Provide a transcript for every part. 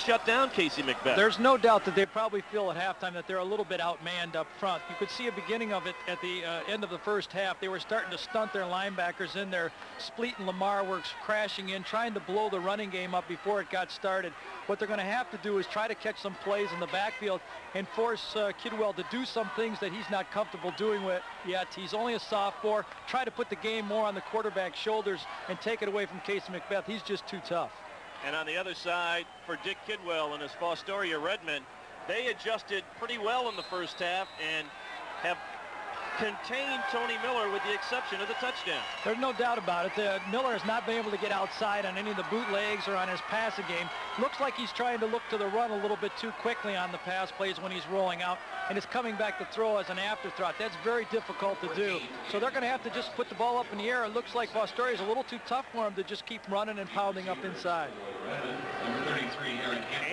shut down Casey McBeth. There's no doubt that they probably feel at halftime that they're a little bit outmanned up front. You could see a beginning of it at the end of the first half. They were starting to stunt their linebackers in there. Spleet and Lamar were crashing in, trying to blow the running game up before it got started. What they're going to have to do is try to catch some plays in the backfield and force Kidwell to do some things that he's not comfortable doing with yet. He's only a sophomore. Try to put the game more on the quarterback's shoulders and take it away from Casey McBeth. He's just too tough. And on the other side, for Dick Kidwell and his Fostoria Redmen, they adjusted pretty well in the first half and have contained Tony Miller with the exception of the touchdown. There's no doubt about it. Miller has not been able to get outside on any of the bootlegs or on his passing game. Looks like he's trying to look to the run a little bit too quickly on the pass plays when he's rolling out, and is coming back to throw as an afterthought. That's very difficult to do. So they're going to have to just put the ball up in the air. It looks like Fostoria is a little too tough for him to just keep running and pounding up inside.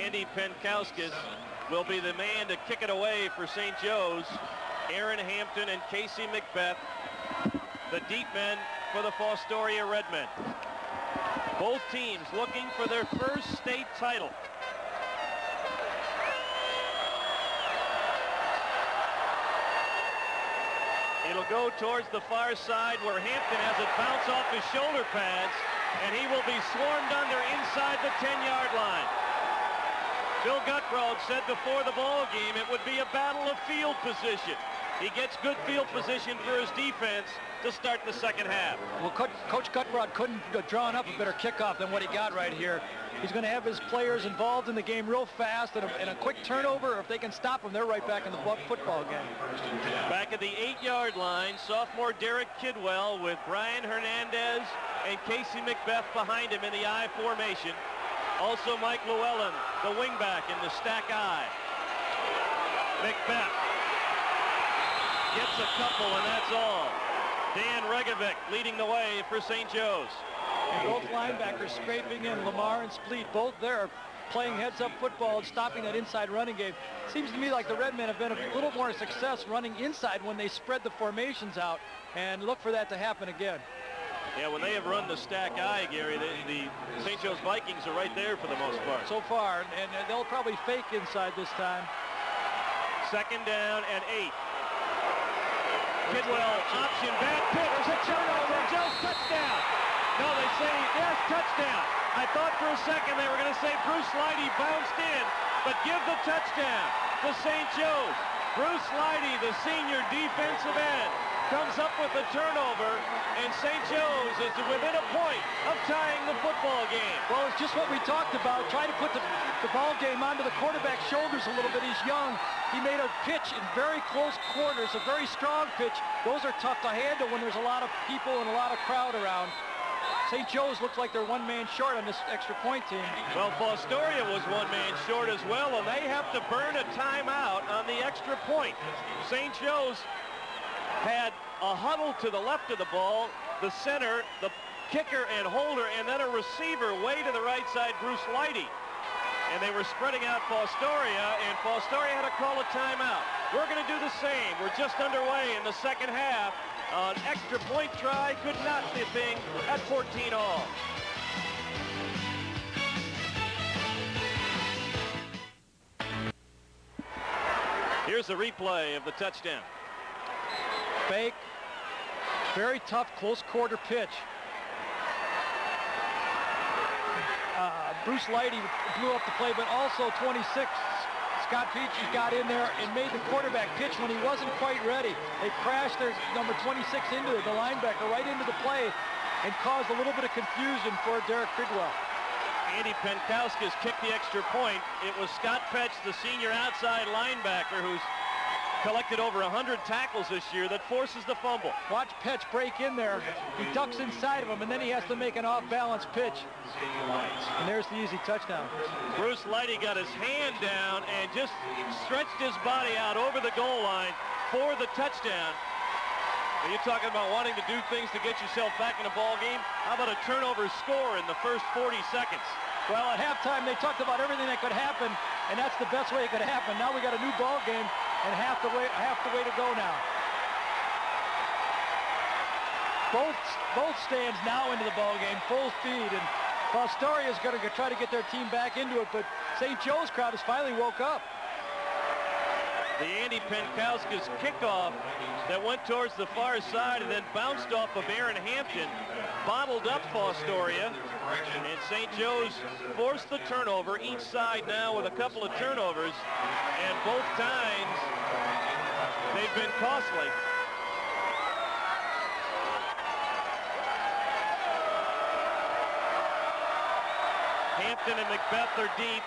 Andy Penkowskis will be the man to kick it away for St. Joe's. Aaron Hampton and Casey McBeth, the deep men for the Fostoria Redmen. Both teams looking for their first state title. It'll go towards the far side where Hampton has it bounce off his shoulder pads, and he will be swarmed under inside the 10-yard line. Bill Gutbrod said before the ball game it would be a battle of field position. He gets good field position for his defense to start the second half. Well, Coach Gutbrod couldn't have drawn up a better kickoff than what he got right here. He's going to have his players involved in the game real fast, and a quick turnover. If they can stop him, they're right back in the football game. Back at the 8-yard line, sophomore Derek Kidwell with Brian Hernandez and Casey McBeth behind him in the I formation. Also Mike Llewellyn, the wingback in the stack I. McBeth gets a couple, and that's all. Dan Regovic leading the way for St. Joe's. And both linebackers scraping in. Lamar and Spleet both there playing heads-up football and stopping that inside running game. Seems to me like the Redmen have been a little more success running inside when they spread the formations out, and look for that to happen again. Yeah, when they have run the stack I, Gary, the St. Joe's Vikings are right there for the most part. So far, and they'll probably fake inside this time. Second down and 8. Kidwell, option, bad pitch, there's a turnover, Joe's touchdown. No, they say, yes, touchdown. I thought for a second they were going to say Bruce Leide bounced in, but give the touchdown to St. Joe's. Bruce Leide, the senior defensive end, comes up with the turnover, and St. Joe's is within a point of tying the football game. Well, it's just what we talked about. Try to put the ball game onto the quarterback's shoulders a little bit. He's young. He made a pitch in very close quarters, a very strong pitch. Those are tough to handle when there's a lot of people and a lot of crowd around. St. Joe's looks like they're one man short on this extra point team. Well, Fostoria was one man short as well, and they have to burn a timeout on the extra point. St. Joe's had a huddle to the left of the ball, the center, the kicker and holder, and then a receiver way to the right side, Bruce Leide. And they were spreading out Fostoria, and Fostoria had to call a timeout. We're going to do the same. We're just underway in the second half. An extra point try could not be a thing at 14 all. Here's the replay of the touchdown. Fake, very tough close quarter pitch. Bruce Leide blew up the play, but also 26, Scott Petche got in there and made the quarterback pitch when he wasn't quite ready. They crashed their number 26 into the linebacker right into the play and caused a little bit of confusion for Derek Kidwell. Andy Penkowskis kicked the extra point. It was Scott Petche, the senior outside linebacker, who's collected over 100 tackles this year, that forces the fumble. Watch Petche break in there. He ducks inside of him, and then he has to make an off-balance pitch. And there's the easy touchdown. Bruce Leide got his hand down and just stretched his body out over the goal line for the touchdown. Are you talking about wanting to do things to get yourself back in a ball game? How about a turnover score in the first 40 seconds? Well, at halftime, they talked about everything that could happen, and that's the best way it could happen. Now we got a new ball game, and half the way to go now. Both stands now into the ball game, full speed, and Fostoria is going to try to get their team back into it, but St. Joe's crowd has finally woke up. The Andy Penkowska's kickoff that went towards the far side and then bounced off of Aaron Hampton, bottled up Fostoria, and St. Joe's forced the turnover, each side now with a couple of turnovers, and both times they've been costly. Hampton and Macbeth are deep.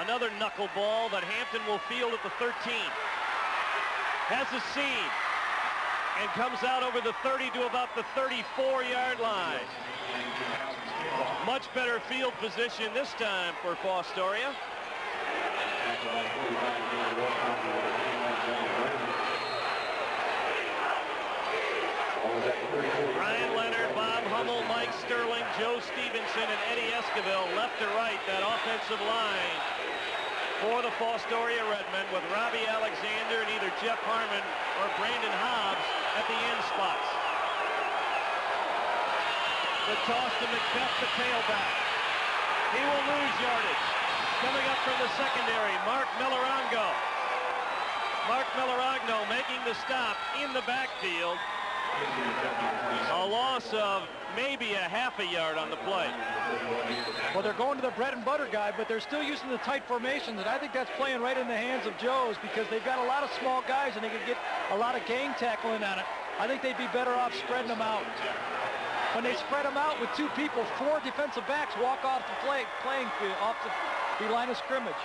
Another knuckleball that Hampton will field at the 13. Has a seam and comes out over the 30 to about the 34-yard line. Much better field position this time for Fostoria. Ryan Leonard, Bob Hummel, Mike Sterling, Joe Stevenson, and Eddie Esquivel left to right that offensive line for the Fostoria Redmen, with Robbie Alexander and either Jeff Harmon or Brandon Hobbs at the end spots. The toss to Macbeth, the tailback. He will lose yardage. Coming up from the secondary, Mark Mellerango. Mark Mellerango making the stop in the backfield. A loss of maybe a half a yard on the play. Well, they're going to the bread and butter guy, but they're still using the tight formations, and I think that's playing right in the hands of Joe's, because they've got a lot of small guys and they can get a lot of gang tackling on it. I think they'd be better off spreading them out. When they spread them out with two people, 4 defensive backs walk off the playing field, off the line of scrimmage.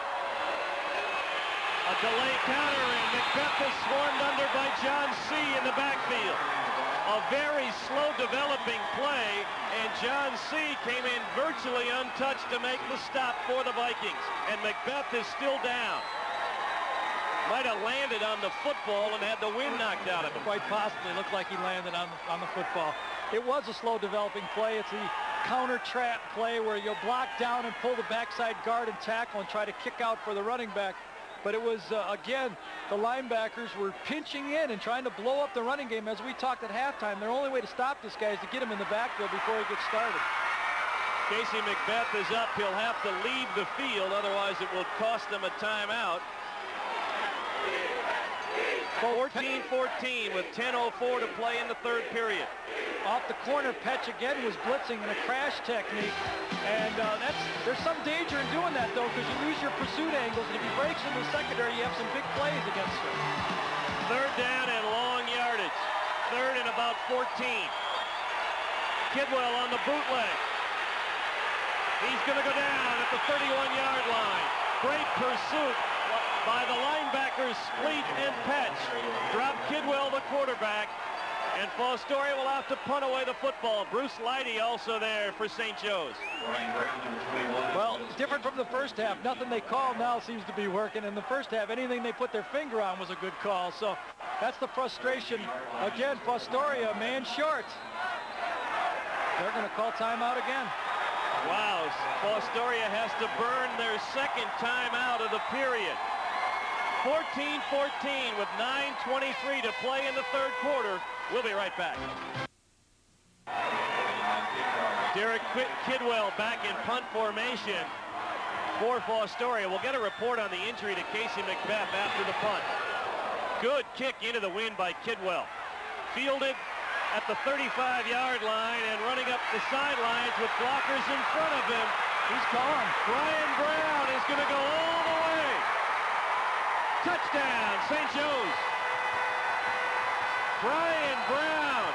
A delay counter, and Macbeth is swarmed under by John C. in the backfield. A very slow developing play, and John C. came in virtually untouched to make the stop for the Vikings. And Macbeth is still down. Might have landed on the football and had the wind knocked out of him. Quite possibly. Looked like he landed on the football. It was a slow developing play. It's the counter trap play where you'll block down and pull the backside guard and tackle and try to kick out for the running back. But it was, again, the linebackers were pinching in and trying to blow up the running game. As we talked at halftime, their only way to stop this guy is to get him in the backfield before he gets started. Casey Macbeth is up. He'll have to leave the field, otherwise it will cost them a timeout. 14-14 with 10:04 to play in the third period. Off the corner, Petche again was blitzing in a crash technique, and there's some danger in doing that, though, because you lose your pursuit angles, and if he breaks into the secondary, you have some big plays against him. Third down and long yardage. Third and about 14. Kidwell on the bootleg. He's going to go down at the 31-yard line. Great pursuit by the linebackers Spleet and Petche. Drop Kidwell, the quarterback, and Fostoria will have to punt away the football. Bruce Leide also there for St. Joe's. Well, different from the first half. Nothing they call now seems to be working. In the first half, anything they put their finger on was a good call. So that's the frustration. Again, Fostoria, man short. They're going to call timeout again. Wow, Fostoria has to burn their second timeout of the period. 14-14 with 9:23 to play in the third quarter. We'll be right back. Derek Kidwell back in punt formation for Fostoria. We'll get a report on the injury to Casey Macbeth after the punt. Good kick into the wind by Kidwell. Fielded at the 35-yard line and running up the sidelines with blockers in front of him. He's gone. Brian Brown is going to go all the way. Touchdown, St. Joe's. Brian Brown.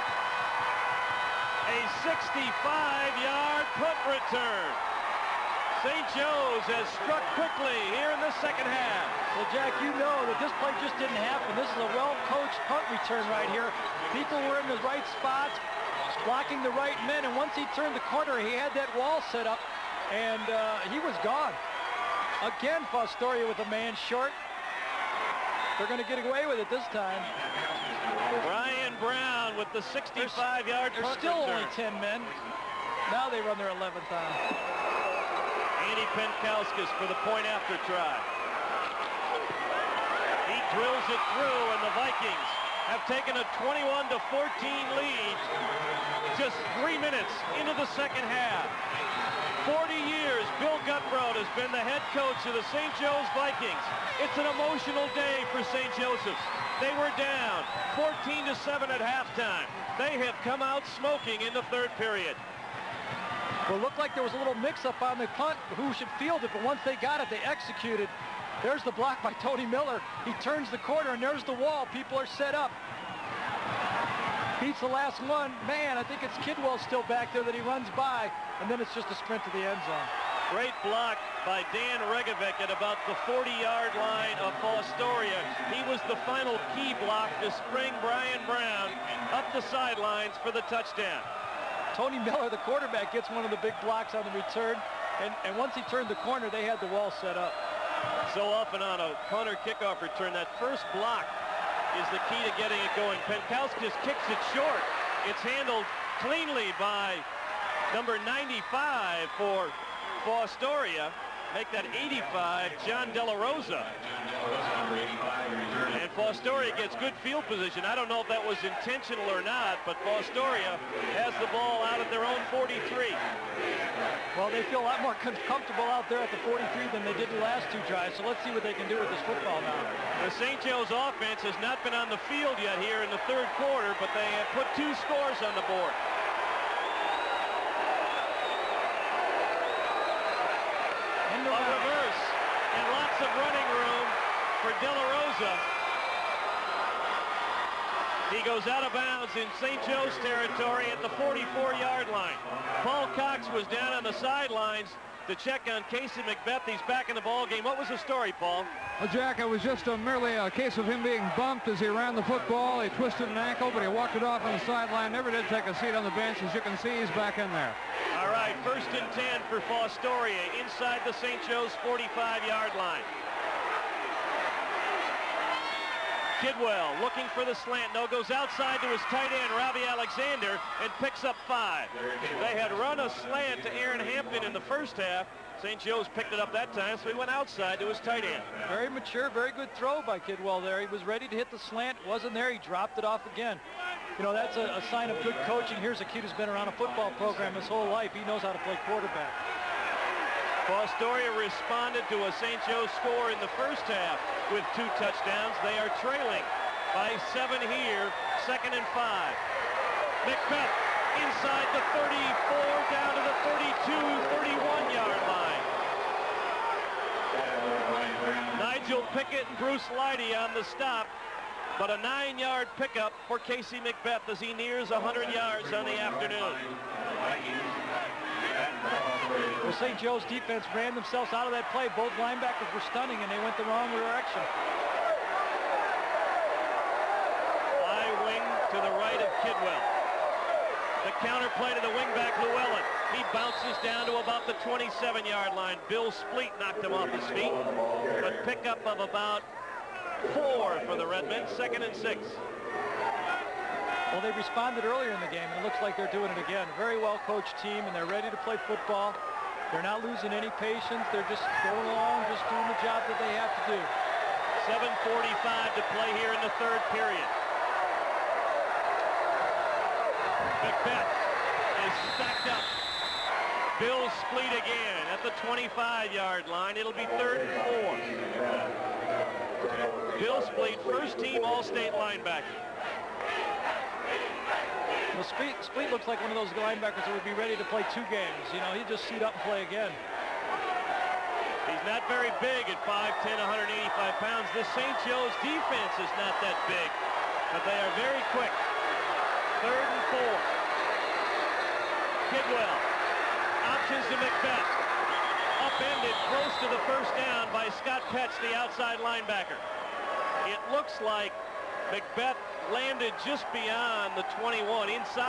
A 65-yard punt return. St. Joe's has struck quickly here in the second half. Well, Jack, you know that this play just didn't happen. This is a well-coached punt return right here. People were in the right spots, blocking the right men, and once he turned the corner, he had that wall set up, and he was gone. Again, Fostoria with a man short. They're going to get away with it this time. Brian Brown with the 65-yard punt There's still return. only 10 men. Now they run their 11th on. Andy Penkowskis for the point after try. He drills it through, and the Vikings have taken a 21-14 lead just 3 minutes into the second half. 40 years, Bill Gutbrod has been the head coach of the St. Joe's Vikings. It's an emotional day for St. Joseph's. They were down 14-7 at halftime. They have come out smoking in the third period. Well, it looked like there was a little mix-up on the punt, who should field it, but once they got it, they executed. There's the block by Tony Miller. He turns the corner, and there's the wall. People are set up. Beats the last one. Man, I think it's Kidwell still back there that he runs by, and then it's just a sprint to the end zone. Great block by Dan Regevic at about the 40-yard line of Fostoria. He was the final key block to spring Brian Brown up the sidelines for the touchdown. Tony Miller, the quarterback, gets one of the big blocks on the return, and once he turned the corner, they had the wall set up. So often on a punter kickoff return, that first block is the key to getting it going. Penkauskas kicks it short. It's handled cleanly by number 95 for Fostoria. Make that 85, John De La Rosa. And Fostoria gets good field position. I don't know if that was intentional or not, but Fostoria has the ball out at their own 43. Well, they feel a lot more comfortable out there at the 43 than they did the last two drives, so let's see what they can do with this football now. The St. Joe's offense has not been on the field yet here in the third quarter, but they have put 2 scores on the board. A reverse, and lots of running room for De La Rosa. He goes out of bounds in St. Joe's territory at the 44-yard line. Paul Cox was down on the sidelines to check on Casey McBeth. He's back in the ball game. What was the story, Paul? Well, Jack, it was just merely a case of him being bumped as he ran the football. He twisted an ankle, but he walked it off on the sideline. Never did take a seat on the bench. As you can see, he's back in there. All right, 1st and 10 for Fostoria inside the St. Joe's 45-yard line. Kidwell looking for the slant. No, goes outside to his tight end, Robbie Alexander, and picks up 5. They had run a slant to Aaron Hampton in the first half. St. Joe's picked it up that time, so he went outside to his tight end. Very mature, very good throw by Kidwell there. He was ready to hit the slant. Wasn't there. He dropped it off again. You know, that's a sign of good coaching. Here's a kid who's been around a football program his whole life. He knows how to play quarterback. Fostoria responded to a St. Joe's score in the first half with 2 touchdowns. They are trailing by 7 here, 2nd and 5. McBeth inside the 34 down to the 32, 31-yard line. Nigel Pickett and Bruce Leide on the stop, but a 9-yard pickup for Casey McBeth as he nears 100 yards on the afternoon. Well, St. Joe's defense ran themselves out of that play. Both linebackers were stunning, and they went the wrong direction. High wing to the right of Kidwell. The counterplay to the wingback Llewellyn. He bounces down to about the 27-yard line. Bill Spleet knocked him off his feet. But pickup of about 4 for the Redmen, 2nd and 6. Well, they responded earlier in the game, and it looks like they're doing it again. Very well-coached team, and they're ready to play football. They're not losing any patience. They're just going along, just doing the job that they have to do. 7:45 to play here in the third period. McBeth is stacked up. Bill Spleet again at the 25-yard line. It'll be 3rd and 4. Bill Spleet, first-team All-State linebacker. Well, Spleet looks like one of those linebackers that would be ready to play 2 games. You know, he'd just suit up and play again. He's not very big at 5'10", 185 pounds. This St. Joe's defense is not that big, but they are very quick. 3rd and 4. Kidwell. Options to McBeth. Upended close to the first down by Scott Petche, the outside linebacker. It looks like McBeth landed just beyond the 21 inside.